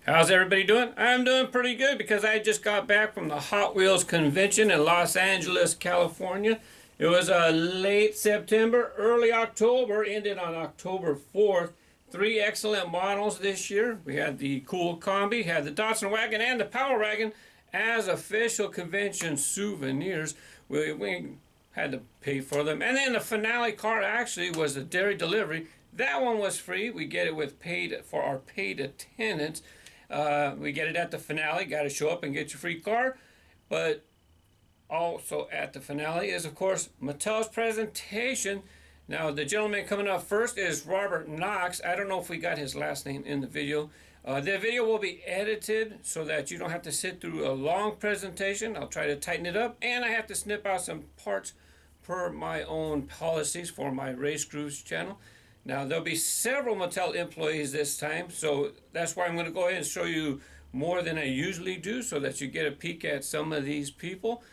How's everybody doing? I'm doing pretty good because I just got back from the Hot Wheels convention in Los Angeles, California. It was late September, early October, ended on October 4th. Three excellent models this year. We had the cool combi, had the Datsun wagon, and the Power Wagon as official convention souvenirs. We had to pay for them. And then the finale car actually was a dairy delivery. That one was free. We get it with for our paid attendance. We get it at the finale. Got to show up and get your free car. But also at the finale is, of course, Mattel's presentation. Now, the gentleman coming up first is Robert Knox. I don't know if we got his last name in the video. The video will be edited so that you don't have to sit through a long presentation. I'll try to tighten it up. And I have to snip out some parts per my own policies for my RaceGrooves channel. Now, there'll be several Mattel employees this time, so that's why I'm going to go ahead and show you more than I usually do so that you get a peek at some of these people.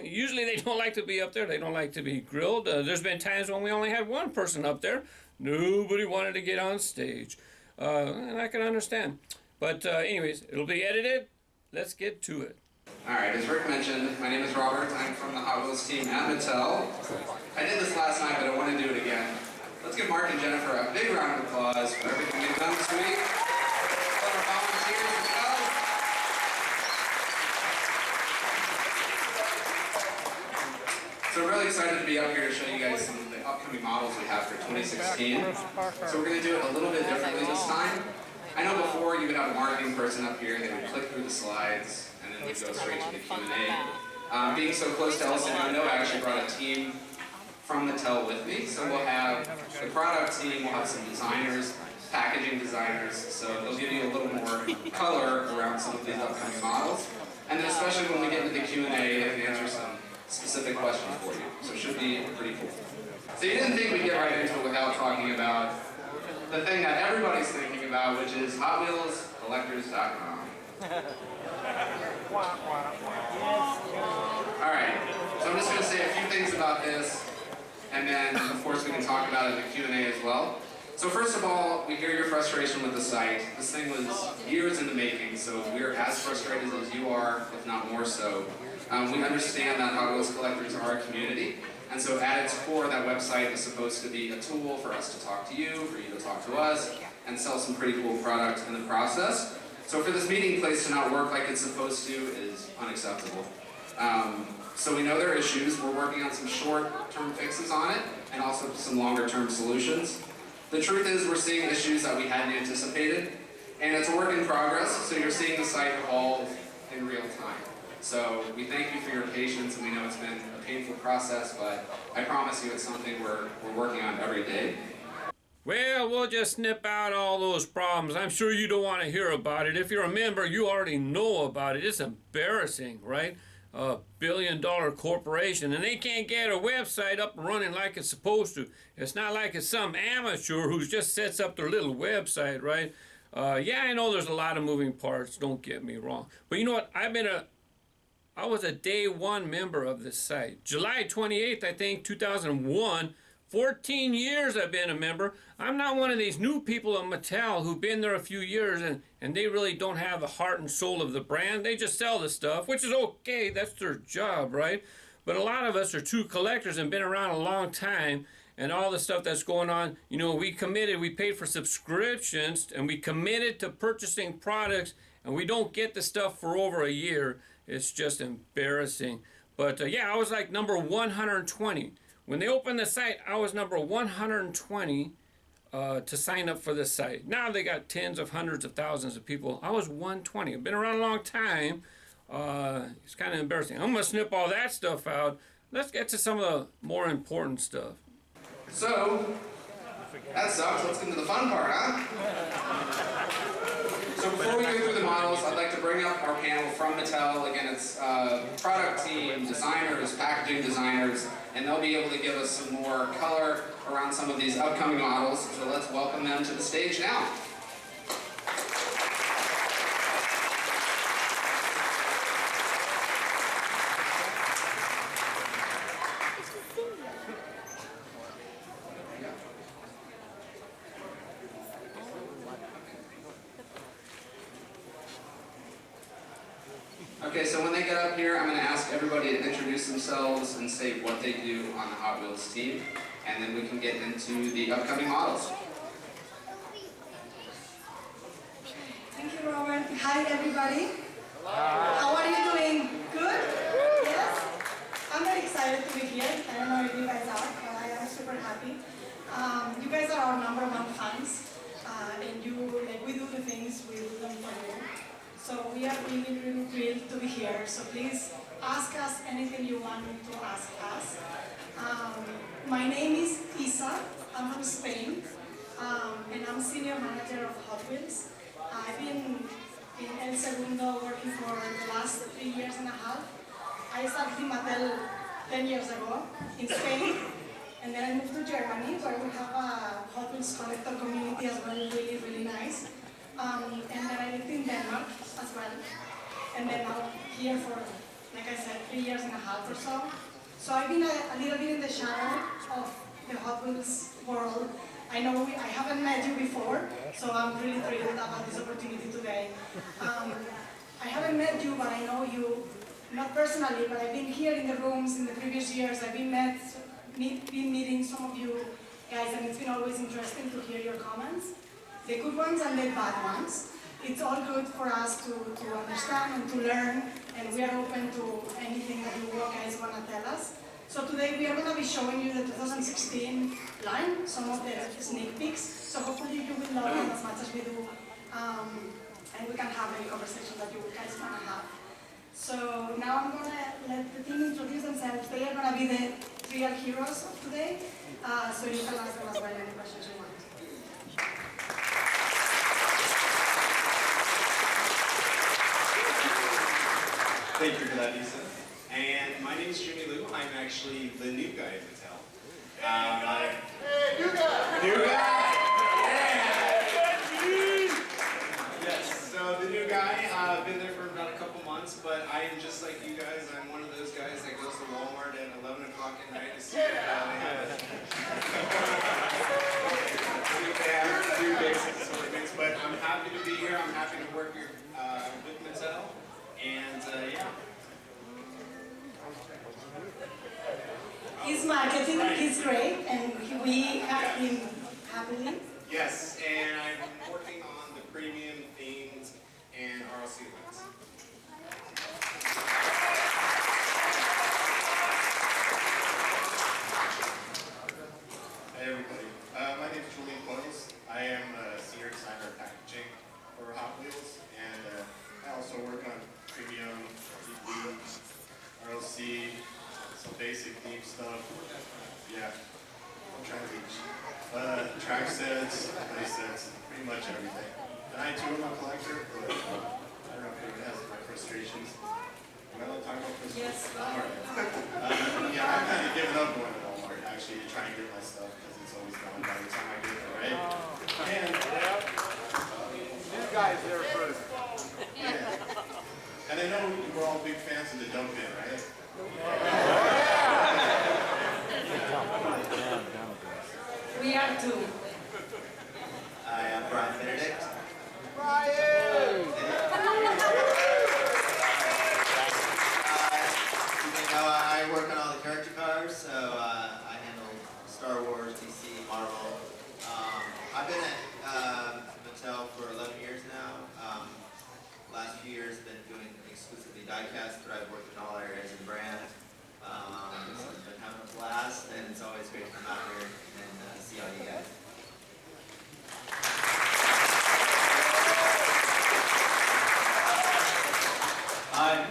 Usually they don't like to be up there. They don't like to be grilled. There's been times when we only had one person up there. Nobody wanted to get on stage. And I can understand. But anyways, it'll be edited. Let's get to it. All right, as Rick mentioned, my name is Robert. I'm from the Hot Wheels team at Mattel. I did this last night, but I want to do it again. Let's give Mark and Jennifer a big round of applause for everything they've done this week. Let our volunteers as well. So I'm really excited to be up here to show you guys some of the upcoming models we have for 2016. So we're going to do it a little bit differently this time. I know before you would have a marketing person up here, they would click through the slides, and then we'd go straight to the Q&A. Being so close to Elson, I know I actually brought a team from Mattel with me, so we'll have the product team, we'll have some designers, packaging designers, so they'll give you a little more color around some of these upcoming models. And then especially when we get into the Q&A, they can answer some specific questions for you, so it should be pretty cool. So you didn't think we'd get right into it without talking about the thing that everybody's thinking about, which is HotWheelsCollectors.com. Alright, so I'm just going to say a few things about this, and then, of course, we can talk about it in the Q&A as well. So first of all, we hear your frustration with the site. This thing was years in the making, so we're as frustrated as you are, if not more so. We understand that Hot Wheels collectors are a community, and so at its core, that website is supposed to be a tool for us to talk to you, for you to talk to us, and sell some pretty cool product in the process. So for this meeting place to not work like it's supposed to is unacceptable. So we know there are issues. We're working on some short-term fixes on it, and also some longer-term solutions. The truth is we're seeing issues that we hadn't anticipated, and it's a work in progress, so you're seeing the site evolve in real time. So we thank you for your patience, and we know it's been a painful process, but I promise you it's something we're working on every day. Well, we'll just snip out all those problems. I'm sure you don't want to hear about it. If you're a member, you already know about it. It's embarrassing, right? A billion-dollar corporation, and they can't get a website up and running like it's supposed to. It's not like it's some amateur who just sets up their little website, right? Yeah, I know there's a lot of moving parts, don't get me wrong. But you know what? I was a day one member of this site. July 28th, I think, 2001. 14 years I've been a member. I'm not one of these new people at Mattel who've been there a few years and they really don't have the heart and soul of the brand. They just sell the stuff, which is okay. That's their job, right? But a lot of us are true collectors and been around a long time, and all the stuff that's going on, you know, we paid for subscriptions, and we committed to purchasing products, and we don't get the stuff for over a year. It's just embarrassing. But yeah, I was like number 120. When they opened the site, I was number 120 to sign up for this site. Now they got tens of hundreds of thousands of people. I was 120. I've been around a long time. It's kind of embarrassing. I'm going to snip all that stuff out. Let's get to some of the more important stuff. So, that sucks. Let's get into the fun part, huh? So before we go through the models, I'd like to bring up our panel from Mattel. Again, it's product team, designers, packaging designers, and they'll be able to give us some more color around some of these upcoming models. So let's welcome them to the stage now. Okay, so when they get up here, I'm going to ask everybody to introduce themselves and say what they do on the Hot Wheels team, and then we can get into the upcoming models. Thank you, Robert. Hi, everybody. How are you doing? Good? Yes? I'm very excited to be here. I don't know if you guys are, but I am super happy. You guys are our #1 fans, and we do the things, we do them for you. So we are really, really thrilled to be here. So please ask us anything you want to ask us. My name is Isa. I'm from Spain, and I'm senior manager of Hot Wheels. I've been in El Segundo working for the last 3 years and a half. I started in Mattel 10 years ago in Spain, and then I moved to Germany where we have a Hot Wheels collector community as well, really, really nice. And then I lived in Denmark as well, and then now here for, like I said, 3 years and a half or so. So I've been a little bit in the shadow of the Hot Wheels world. I know I haven't met you before, so I'm really thrilled about this opportunity today. I haven't met you, but I know you, not personally, but I've been here in the rooms in the previous years. I've been meeting some of you guys, and it's been always interesting to hear your comments, the good ones and the bad ones. It's all good for us to understand and to learn, and we are open to anything that you guys want to tell us. So today we are going to be showing you the 2016 line, some of the sneak peeks. So hopefully you will love them as much as we do, and we can have any conversation that you guys want to have. So now I'm going to let the team introduce themselves. They are going to be the real heroes of today, so you can ask them as well any questions you want. Thank you for that, Lisa. And my name is Jimmy Liu. I'm actually the new guy at Mattel. New guy! New guy! Yeah! Yes, so the new guy, I've been there for about a couple months, but I am just like you guys. I'm one of those guys that goes to Walmart at 11 o'clock at night to see if they have to do basic assortments. But I'm happy to be here. I'm happy to work here with Mattel. And yeah. His marketing is great, and we have him happily. Yes, and I'm working on the premium themes and RLC events. Hey everybody, my name is Julian Close. I am a senior designer of packaging for Hot Wheels, and I also work on premium, GPUs, RLC, some basic theme stuff. Yeah, I'm trying to reach. Track sets, play sets, pretty much everything. And I too am a collector, but I don't know if anyone has my frustrations. Am I allowed to talk about frustrations? Yes. Alright. Yeah, I've kind of given up going to Walmart actually to try and get my stuff because it's always gone by the time I get there, right? And This guy's there first. yeah. And I know we're all big fans of the dump bin, right? We are too. I am Brian Benedict. Brian! I work on all the character cars, so I handle Star Wars, DC, Marvel. I've been at Mattel for 11 years now. Last few years been doing exclusively diecast, but I've worked in all areas of the brand. So I've been having a blast, and it's always great to come out here and see all you guys. Hi,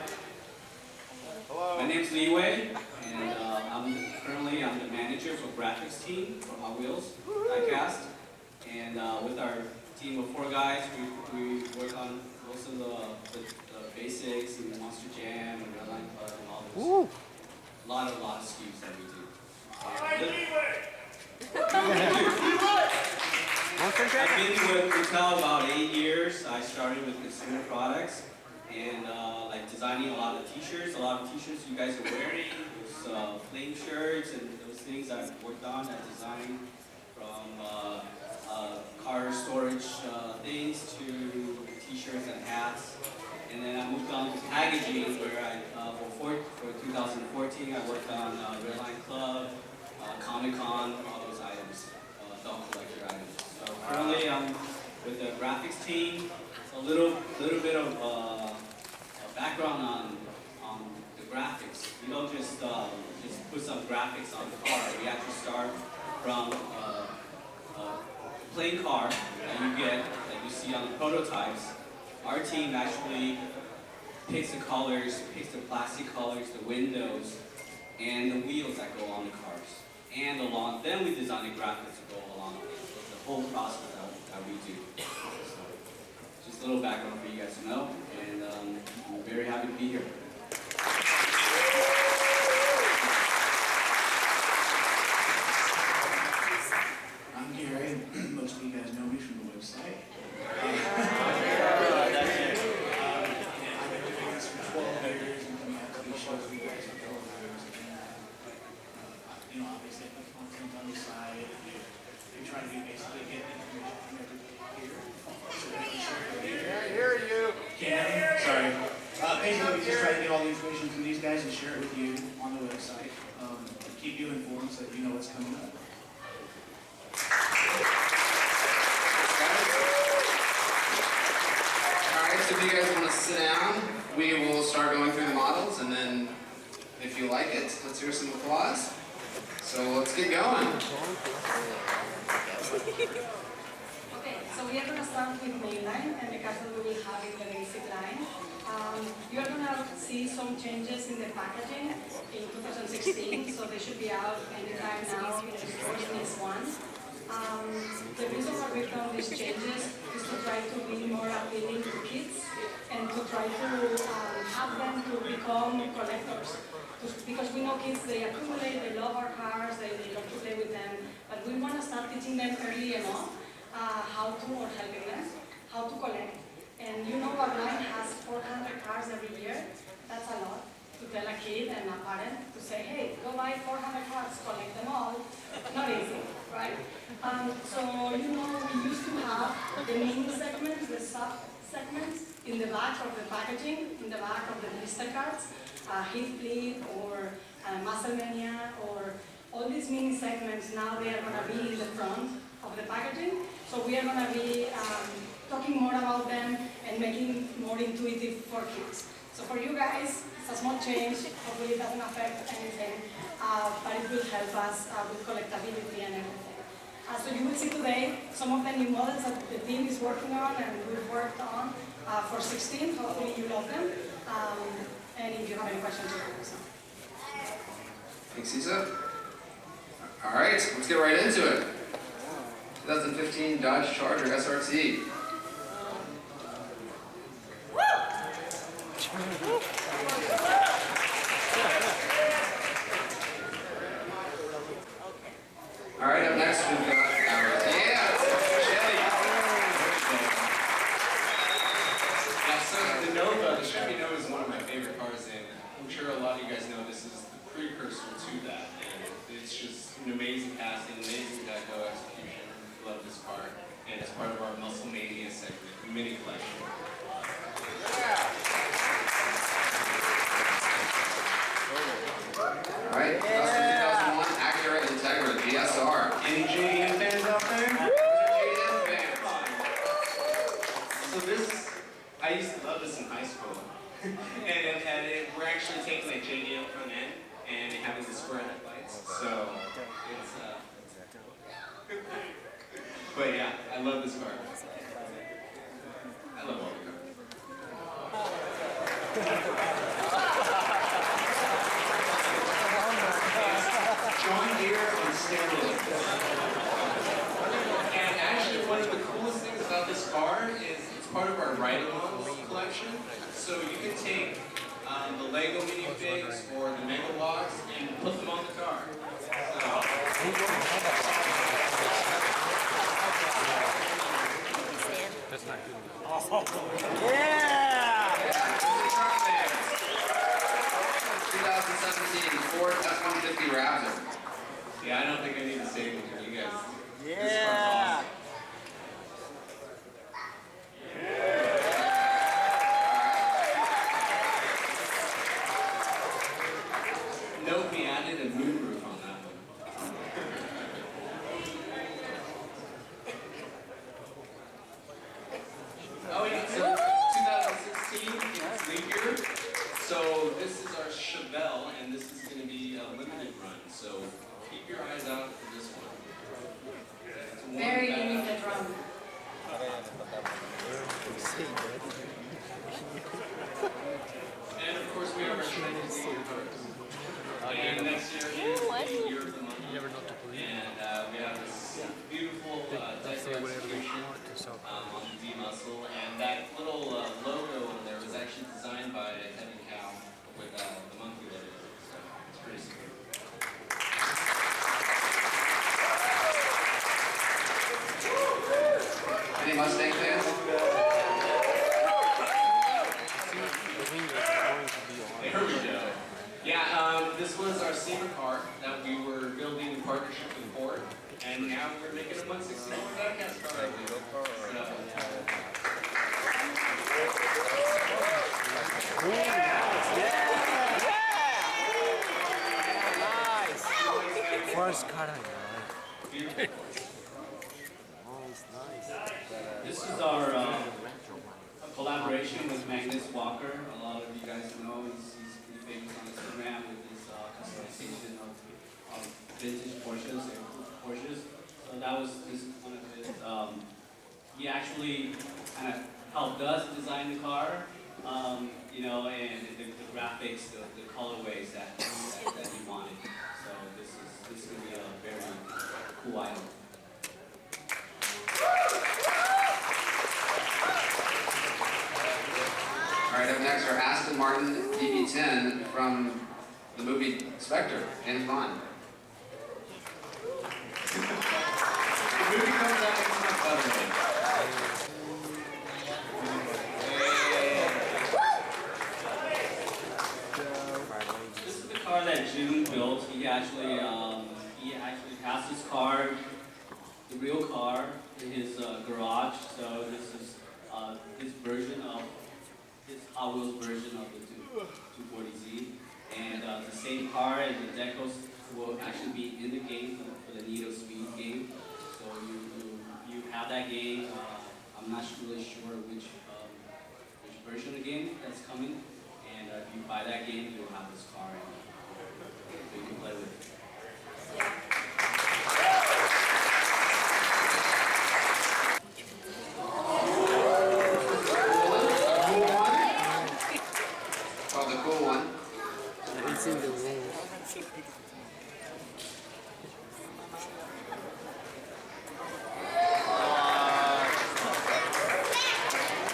Hello. my name's Li Wei, and I'm the manager for graphics team for Hot Wheels Diecast. And with our team of 4 guys, we work on most of the basics and Monster Jam and Redline Club and all those. A lot of SKUs that we do. I've been with Mattel about 8 years. I started with consumer products and like designing a lot of t-shirts. A lot of t-shirts you guys are wearing, those flame shirts and those things I've worked on. I designed from car storage things to t-shirts and hats. And then I moved on to packaging where for 2014 I worked on Redline Club, Comic-Con, all those items, adult collector items. So currently I'm with the graphics team. A little bit of background on the graphics. We don't just put some graphics on the car. We actually start from a plain car that you get, that you see on the prototypes. Our team actually picks the colors, picks the plastic colors, the windows, and the wheels that go on the cars. And then we design the graphics to go along with it. It's the whole process that we do. So, just a little background for you guys to know, and I'm very happy to be here. I'm Gary. Most of you guys know me from the website. I've been doing this for 12 years and coming out to these shows with you guys for 12 years. And, obviously I put content on the side. We try to basically get information from everybody here. So that we share it with you. Can't hear you. Sorry. Basically, we just try to get all the information from these guys and share it with you on the website. Keep you informed so that you know what's coming up. Alright, so if you guys want to sit down, we will start going through the models, and then if you like it, let's hear some applause. So let's get going. Okay, so we are going to start with mainline and the cars that we will have in the basic line. You are going to see some changes in the packaging in 2016, so they should be out anytime now in the stores next one. The reason why we've done these changes is to try to be more appealing to kids and to try to have them to become collectors. Because we know kids, they accumulate, they love our cars, they love to play with them, but we want to start teaching them early enough how to, or helping them, how to collect. And you know our line has 400 cars every year. That's a lot to tell a kid and a parent to say, hey, go buy 400 cars, collect them all. Not easy, right? So, we used to have the main segments, the sub-segments in the back of the packaging, in the back of the blister cards, Heathcliff or Mania or all these mini segments. Now they are going to be in the front of the packaging. So we are going to be talking more about them and making more intuitive for kids. So for you guys, it's a small change. Hopefully it doesn't affect anything, but it will help us with collectability and everything. So you will see today some of the new models that the team is working on and we've worked on for 16. Hopefully you love them. And if you have any questions, you can ask them. Thanks, Isa. All right, let's get right into it. 2015 Dodge Charger SRT. All right, up next we've got our Chevy. Yeah, so the Nova, the Chevy Nova is one of my favorite cars, and I'm sure a lot of you guys know this is the precursor to that. And it's just an amazing casting, amazing deco execution. Love this car, and it's part of our Muscle Mania segment, mini collection. All right, 2001 Acura Integra DSR. Any JDM fans out there? JDM fans. So this, I used to love this in high school. We're actually taking a JDM front end and having the square headlights. So it's, but yeah, I love this car. I love all the cars. John Deere on steroids. And actually one of the coolest things about this car is it's part of our ride-along collection. So you can take the Lego minifigs or the Mega Blocks and put them on the car. That's not good. Yeah! 2017 Ford F-150 Raptor. Yeah, I don't think I need to say anything to you guys. Yeah. This car's awesome. So this is our Chevelle, and this is going to be a limited run. So keep your eyes out for this one. It's one Very that- limited run. And of course, we have our Chevy cars. And next year is the year of the monkey. And we have this beautiful deco execution on the V muscle. And that little logo on there was actually designed by Heavy Cow with the monkey logo. So it's pretty sweet. Any Mustang fans? There we go. Yeah, this was our SEMA car that we were building in partnership with Ford, and now we're making a 161 diecast car. First car I This is our collaboration with Magnus Walker. A lot of you guys know he's pretty famous on Instagram with his customization of vintage Porsches. So that was just one of his. He actually kind of helped us design the car, you know, and the graphics, the colorways that he wanted. So this is going to be a very cool item. All right, up next are Aston Martin DB10 from the movie Spectre, James Bond. The movie comes out next month, by the way. This is the car that June built. He actually has his car, the real car, in his garage. So this is his version of his Hot Wheels version of the 240Z, and the same car and the decals will actually be in the game for the Need of Speed game. So you have that game. I'm not really sure which version of the game that's coming, and if you buy that game, you'll have this car and you can play with it. Oh, the cool one. It's in the room.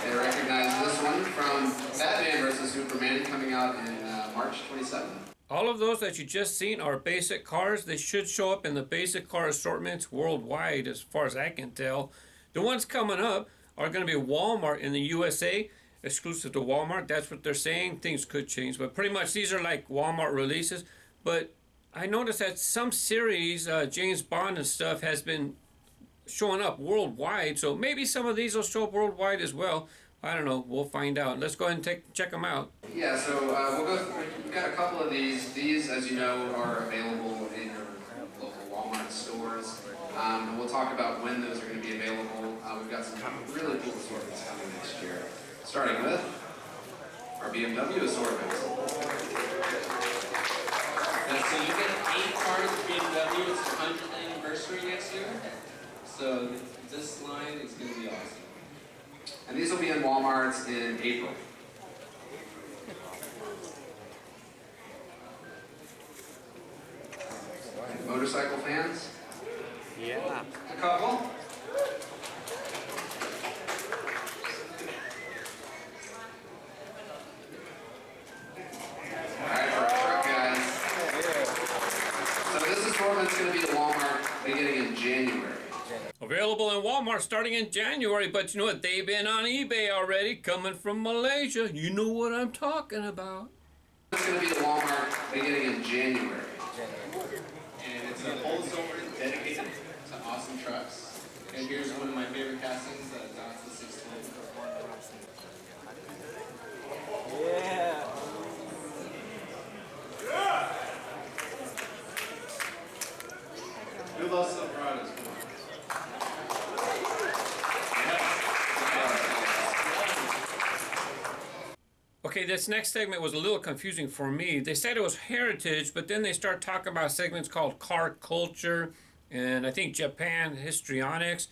They recognize this one from Batman vs. Superman coming out in March 27th. All of those that you just seen are basic cars. They should show up in the basic car assortments worldwide, as far as I can tell. The ones coming up are going to be Walmart in the USA, exclusive to Walmart. That's what they're saying. Things could change, but pretty much these are like Walmart releases. But I noticed that some series, James Bond and stuff, has been showing up worldwide. So maybe some of these will show up worldwide as well. I don't know. We'll find out. Let's go ahead and check them out. Yeah, so we've got a couple of these. These, as you know, are available in your local Walmart stores. And we'll talk about when those are going to be available. We've got some really cool assortments coming next year. Starting with our BMW Assortment. And so you get 8 cars of BMW. It's the 100th anniversary next year. So this line is going to be awesome. And these will be in Walmarts in April. Motorcycle fans? Yeah. A couple? Alright, for our truck guys. So this assortment's going to be at Walmart beginning in January. Available in Walmart starting in January, but you know what? They've been on eBay already, coming from Malaysia. You know what I'm talking about. It's going to be at Walmart beginning in January. And it's a whole assortment dedicated to awesome trucks. And here's one of my favorite castings, Datsun 610. Yeah. Who loves Silverados? Come on. Okay, this next segment was a little confusing for me. They said it was heritage, but then they start talking about segments called car culture and I think Japan histrionics.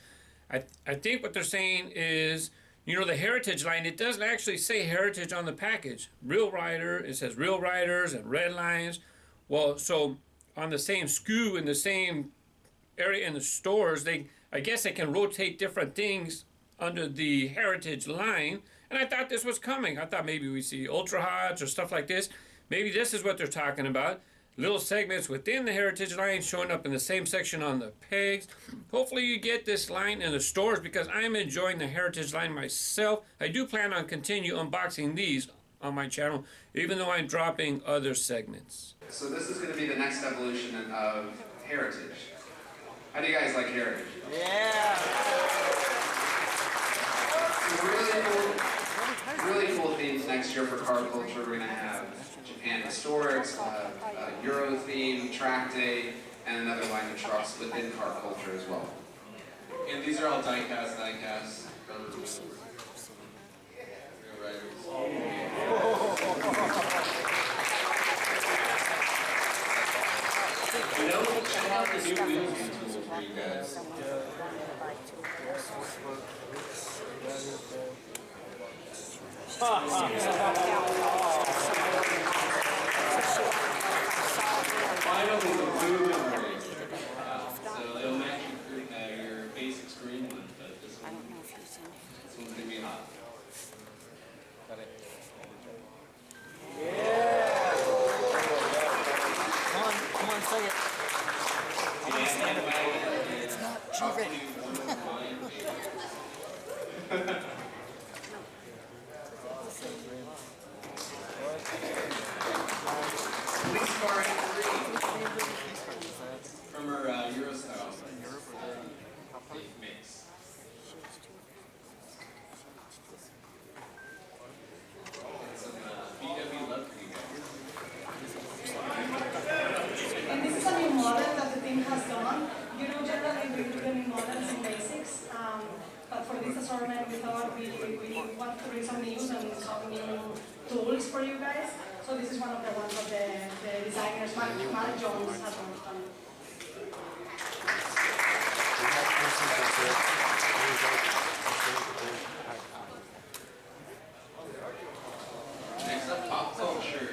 I think what they're saying is, you know, the heritage line, it doesn't actually say heritage on the package. Real rider, it says real riders and red lines. Well, so on the same SKU in the same area in the stores, I guess they can rotate different things under the heritage line. And I thought this was coming. I thought maybe we see ultra hots or stuff like this. Maybe this is what they're talking about. Little segments within the heritage line showing up in the same section on the pegs. Hopefully you get this line in the stores because I'm enjoying the heritage line myself. I do plan on continue unboxing these on my channel, even though I'm dropping other segments. So this is going to be the next evolution of heritage. How do you guys like heritage? Yeah. Really cool themes next year for car culture. We're going to have Japan Historics, Euro theme, track day, and another line of trucks within car culture as well. And these are all die-cast from real riders. You know, check out the new wheels tool for you guys. Finally, the blue memory. So it'll match your basic screen one, but this one's gonna be hot. Come on, say it. It's not cheating. Police car M3 from our Euro style mix. Some BMW love for you guys. And this is a new model that the team has done. You know, generally we do the new models in basics, but for this assortment we thought we want to bring some news and some new tools for you guys. So this is one of the ones that the designers, Mark Jones, has worked on. Next up, pop culture.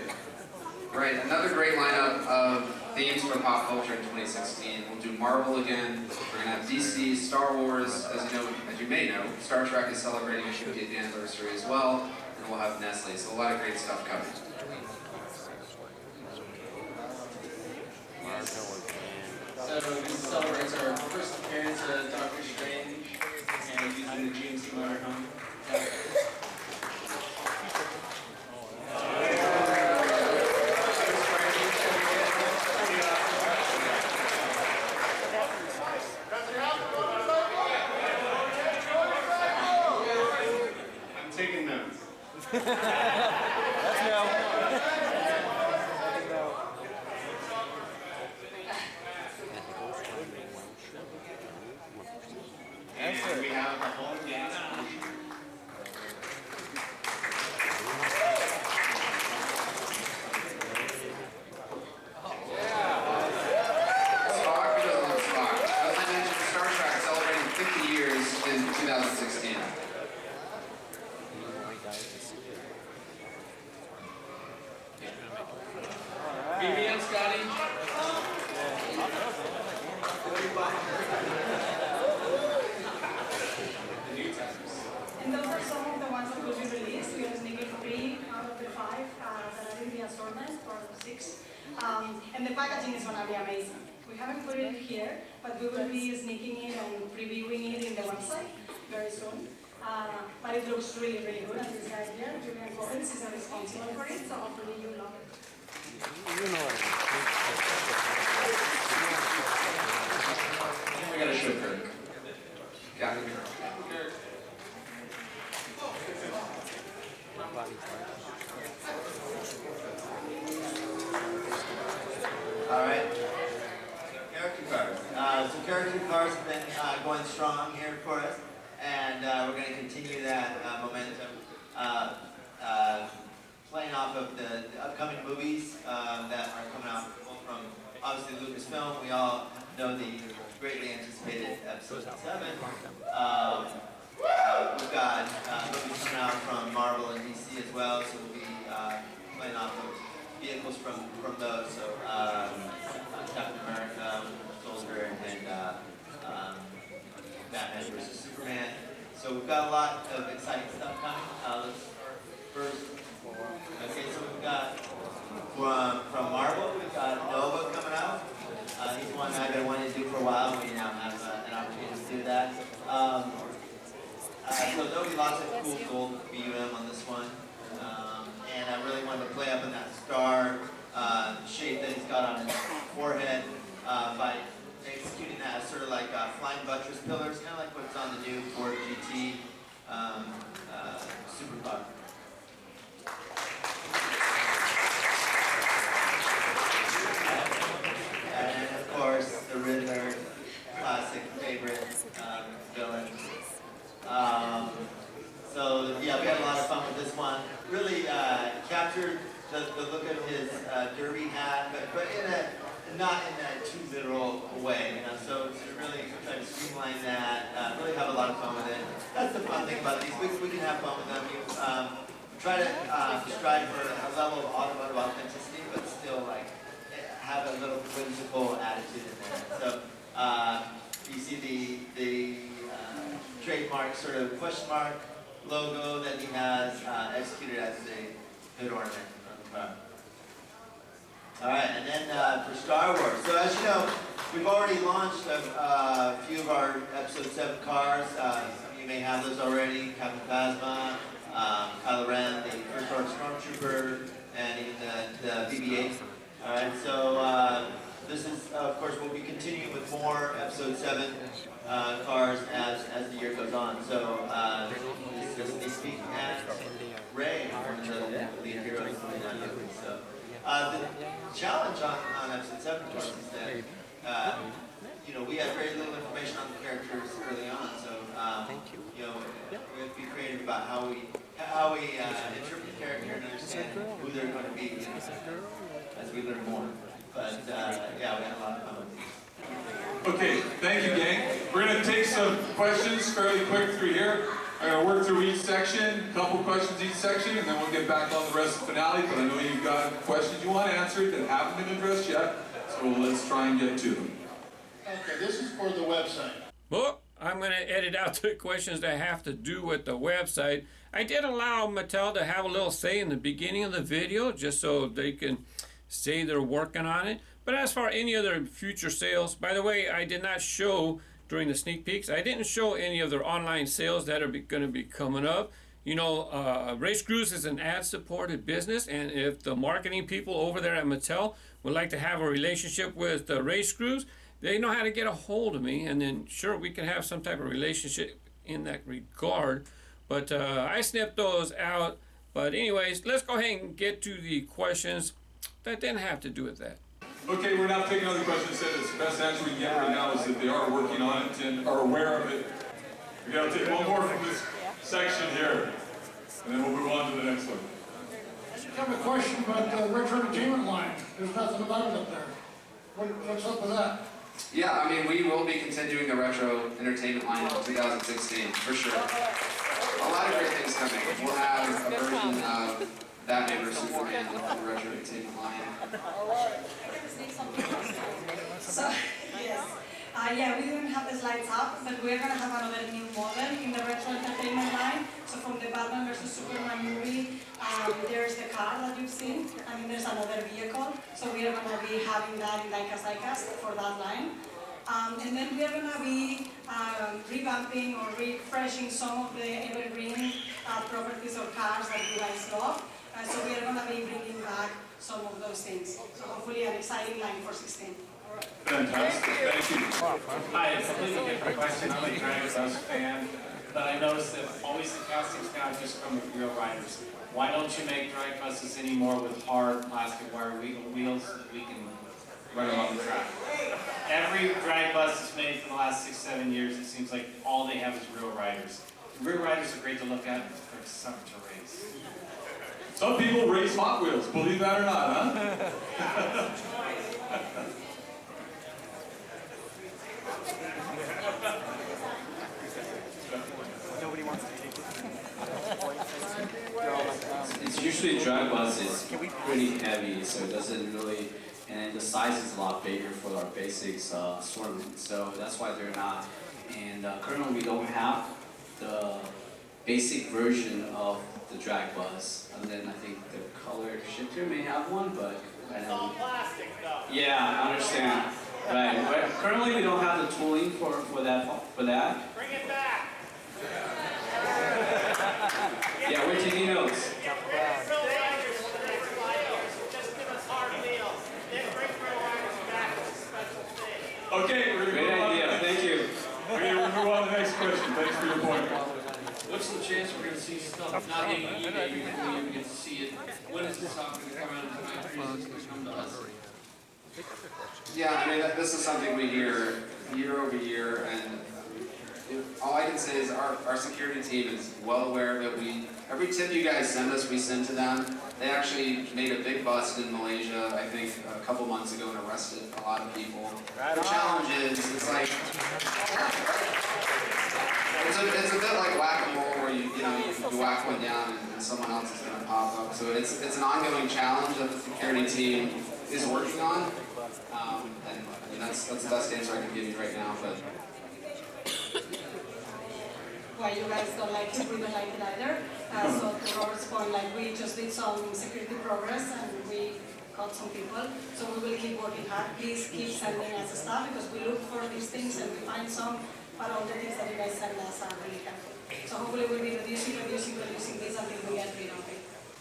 Right, another great lineup of themes for pop culture in 2016. We'll do Marvel again. We're gonna have DC, Star Wars, as you may know, Star Trek is celebrating its 50th anniversary as well, and we'll have Nestle. So a lot of great stuff coming. So this celebrates our first appearance of Doctor Strange and using the GMC motorhome. I'm taking notes. Let's go. And we have the whole gas portion. Spock, who doesn't love Spock? As I mentioned, Star Trek celebrating 50 years in 2016. BBM, Scotty? The new types. And those are some of the ones that will be released. We are sneaking 3 out of the 5 that are in the assortment, or 6. And the packaging is going to be amazing. We haven't put it here, but we will be sneaking it and previewing it in the website very soon. But it looks really, really good. And this guy here, Julian Collins, is responsible for it, so hopefully you love it. You know what We gotta show Kirk. Yeah, I mean. All right. Character cars. So character cars have been going strong here for us, and we're going to continue that momentum. of the upcoming movies that are coming out from obviously Lucasfilm. We all know the greatly anticipated Episode 7. We've got movies coming out from Marvel and DC as well, so we'll be playing off of vehicles from those. So Captain America, Soldier, and Batman vs. Superman. So we've got a lot of exciting stuff coming. Let's first. Okay, so we've got from Marvel, we've got Nova coming out. He's one I've been wanting to do for a while. We now have an opportunity to do that. So there'll be lots of cool gold BUM on this one. And I really wanted to play up in that star shape that he's got on his forehead by executing that as sort of like flying buttress pillars, kind of like what's on the new Ford GT supercar. And of course, the Riddler, classic favorite villain. So yeah, we had a lot of fun with this one. Really captured the look of his derby hat, but not in a too literal way, you know. So to really try to streamline that, really have a lot of fun with it. That's the fun thing about these. We can have fun with them. You try to strive for a level of automotive authenticity, but still like have a little whimsical attitude in there. So you see the trademark sort of push mark logo that he has executed as a hood ornament on the car. All right, and then for Star Wars. So as you know, we've already launched a few of our Episode 7 cars. You may have those already. Captain Phasma, Kylo Ren, the First Order Stormtrooper, and even the BB-8. All right, so this is, of course, we'll be continuing with more Episode 7 cars as the year goes on. So this is me speaking at Ray, one of the lead heroes in that movie. So the challenge on Episode 7 cars is that you know, we had very little information on the characters early on. So you know, we have to be creative about how we interpret the character and understand who they're going to be, you know, as we learn more. But yeah, we had a lot of fun with these. Okay, thank you, gang. We're going to take some questions fairly quick through here. I'm going to work through each section, a couple questions each section, and then we'll get back on the rest of the finale. But I know you've got questions you want answered that haven't been addressed yet, so let's try and get to them. Okay, this is for the website. Well, I'm going to edit out the questions that have to do with the website. I did allow Mattel to have a little say in the beginning of the video, just so they can say they're working on it. But as for any other future sales, by the way, I did not show during the sneak peeks, I didn't show any of their online sales that are going to be coming up. You know, RaceGrooves is an ad-supported business, and if the marketing people over there at Mattel would like to have a relationship with RaceGrooves, they know how to get a hold of me, and then sure, we can have some type of relationship in that regard. But I snipped those out. But anyways, let's go ahead and get to the questions that didn't have to do with that. Okay, we're not taking other questions. The best answer we can get right now is that they are working on it and are aware of it. We got to take one more from this section here, and then we'll move on to the next one. I have a question about the retro entertainment line. There's nothing about it up there. What's up with that? Yeah, I mean, we will be continuing the retro entertainment line in 2016, for sure. A lot of great things coming. We'll have a version of Batman vs. Superman on the retro entertainment line. So, yes. Yeah, we don't have the slides up, but we're going to have another new model in the retro entertainment line. So from the Batman vs. Superman movie, there's the car that you've seen, and then there's another vehicle. So we are going to be having that in diecast for that line. And then we are going to be revamping or refreshing some of the evergreen properties or cars that you guys love. So we are going to be bringing back some of those things. So hopefully an exciting line for 16. Fantastic, thank you. Hi, it's a completely different question. I'm a DragonBus fan, but I noticed that always the castings now just come with real riders. Why don't you make DragonBuses anymore with hard plastic wire wheels that we can run along the track? Every DragonBus is made for the last 6-7 years. It seems like all they have is real riders. Real riders are great to look at, but they're suck to race. Some people race race Hot Wheels, believe that or not, huh? Nobody wants to take it. It's usually drag bus is pretty heavy, so it doesn't really, and the size is a lot bigger for our basics assortment, so that's why they're not. And currently we don't have the basic version of the drag bus, and then I think the color shifter may have one, but I know. All plastic though. Yeah, I understand. Right. But currently we don't have the tooling for that. Bring it back. Yeah, we're taking notes. Just give us hard wheels. Then bring real wires back. It's a special thing. Okay, we're Great gonna idea. Thank you. move on to the next question. Thanks for your point. What's the chance we're gonna see stuff not getting eBay before we even get to see it? When is this stuff gonna come out of the factories? Is it gonna come to us? Yeah, I mean, this is something we hear year over year, and all I can say is our security team is well aware that every tip you guys send us, we send to them. They actually made a big bust in Malaysia, I think, a couple months ago, and arrested a lot of people. The challenge is, it's like, it's a bit like whack-a-mole, where you whack one down and someone else is going to pop up. So it's an ongoing challenge that the security team is working on. And that's the best answer I can give you right now. But Well, you guys don't like it, we don't like it either. So to Robert's point, like we just did some security progress and we caught some people. So we will keep working hard. Please keep sending us stuff because we look for these things and we find some, but all the things that you guys send us are really helpful. So hopefully we'll be reducing this until we get rid of it.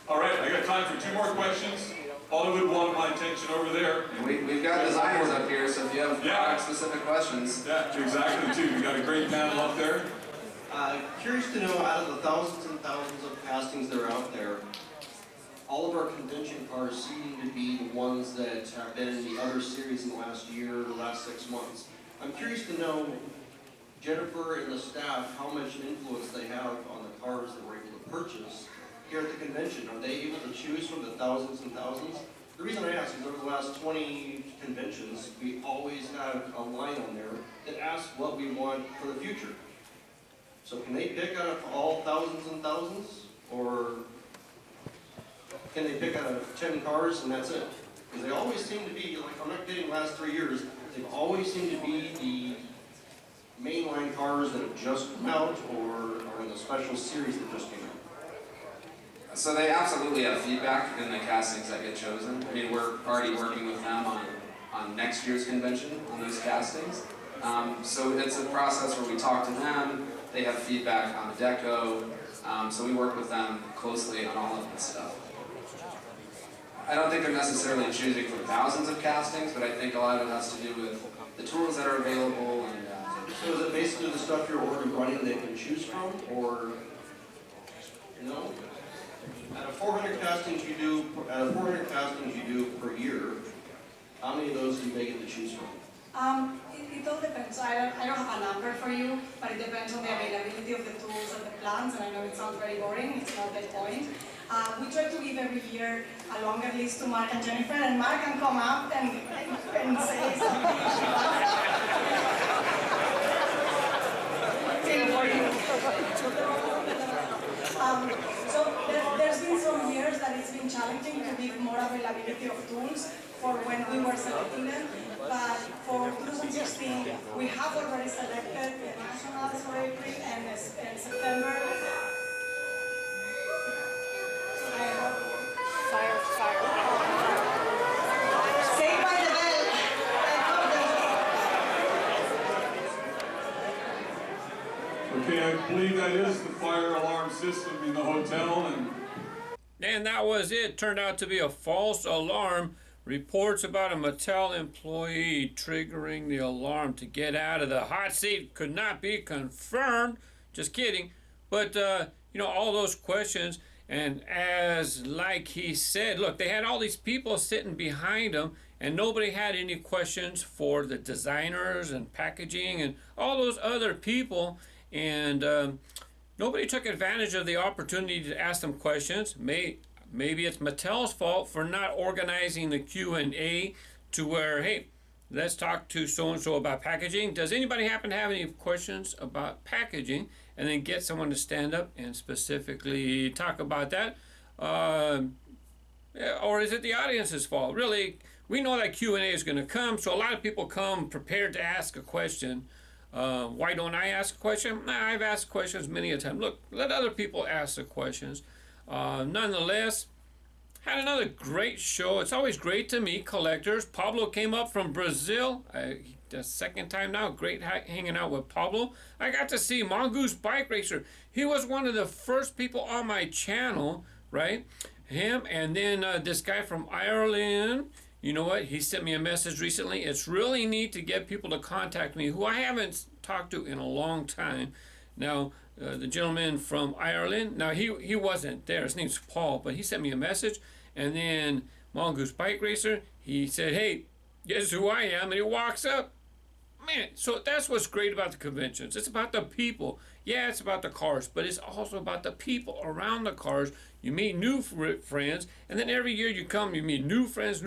All right, I got time for 2 more questions. Hollywood wanted my attention over there. we've got designers up here, so if you have product-specific questions. Yeah, exactly, too. We got a great panel up there. Curious to know, out of the thousands and thousands of castings that are out there, all of our convention cars seem to be the ones that have been in the other series in the last year or the last 6 months. I'm curious to know, Jennifer and the staff, how much influence they have on the cars that we're able to purchase here at the convention. Are they able to choose from the thousands and thousands? The reason I ask is over the last 20 conventions, we always have a line on there that asks what we want for the future. So can they pick out of all thousands and thousands, or can they pick out of 10 cars and that's it? Because they always seem to be, like, I'm not kidding, the last 3 years, they've always seemed to be the mainline cars that have just come out or are in the special series that just came out. So they absolutely have feedback in the castings that get chosen. I mean, we're already working with them on next year's convention on those castings. So it's a process where we talk to them. They have feedback on the deco, so we work with them closely on all of this stuff. I don't think they're necessarily choosing from thousands of castings, but I think a lot of it has to do with the tools that are available. And so is it basically the stuff you're already running they can choose from, or no? Out of 400 castings you do per year, how many of those do you make it to choose from? It all depends. I don't have a number for you, but it depends on the availability of the tools and the plans, and I know it sounds very boring, it's not the point. We try to give every year a longer list to Mark and Jennifer, and Mark can come up and say something. So there's been some years that it's been challenging to give more availability of tools for when we were selecting them. But for 2016, we have already selected the nationals for April and September. Fire. Saved by the bell. Okay, I believe that is the fire alarm system in the hotel. And that was it. Turned out to be a false alarm. Reports about a Mattel employee triggering the alarm to get out of the hot seat could not be confirmed. Just kidding. But, all those questions. And as like he said, look, they had all these people sitting behind him and nobody had any questions for the designers and packaging and all those other people. And nobody took advantage of the opportunity to ask them questions. maybe it's Mattel's fault for not organizing the Q&A to where, hey, let's talk to so-and-so about packaging. Does anybody happen to have any questions about packaging? And then get someone to stand up and specifically talk about that. Yeah, or is it the audience's fault? Really, we know that Q&A is going to come, so a lot of people come prepared to ask a question. Why don't I ask a question? Nah, I've asked questions many a time. Look, let other people ask the questions. Nonetheless, had another great show. It's always great to meet collectors. Pablo came up from Brazil. The second time now, great hanging out with Pablo. I got to see Mongoose Bike Racer. He was one of the first people on my channel, right? Him, and then this guy from Ireland. You know what? He sent me a message recently. It's really neat to get people to contact me who I haven't talked to in a long time. Now, the gentleman from Ireland, now he wasn't there. His name's Paul, but he sent me a message. And then Mongoose Bike Racer, he said, hey, guess who I am? And he walks up. Man, so that's what's great about the conventions. It's about the people. Yeah, it's about the cars, but it's also about the people around the cars. You meet new friends, and then every year you come, you meet new friends,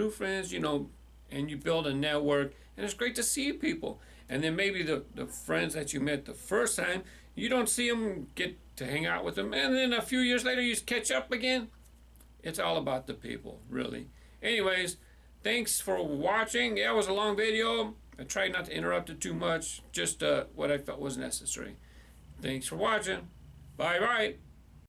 you know, and you build a network, and it's great to see people. And then maybe the friends that you met the first time, you don't see them, get to hang out with them, and then a few years later you catch up again. It's all about the people, really. Anyways, thanks for watching. Yeah, it was a long video. I tried not to interrupt it too much, just what I felt was necessary. Thanks for watching. Bye-bye.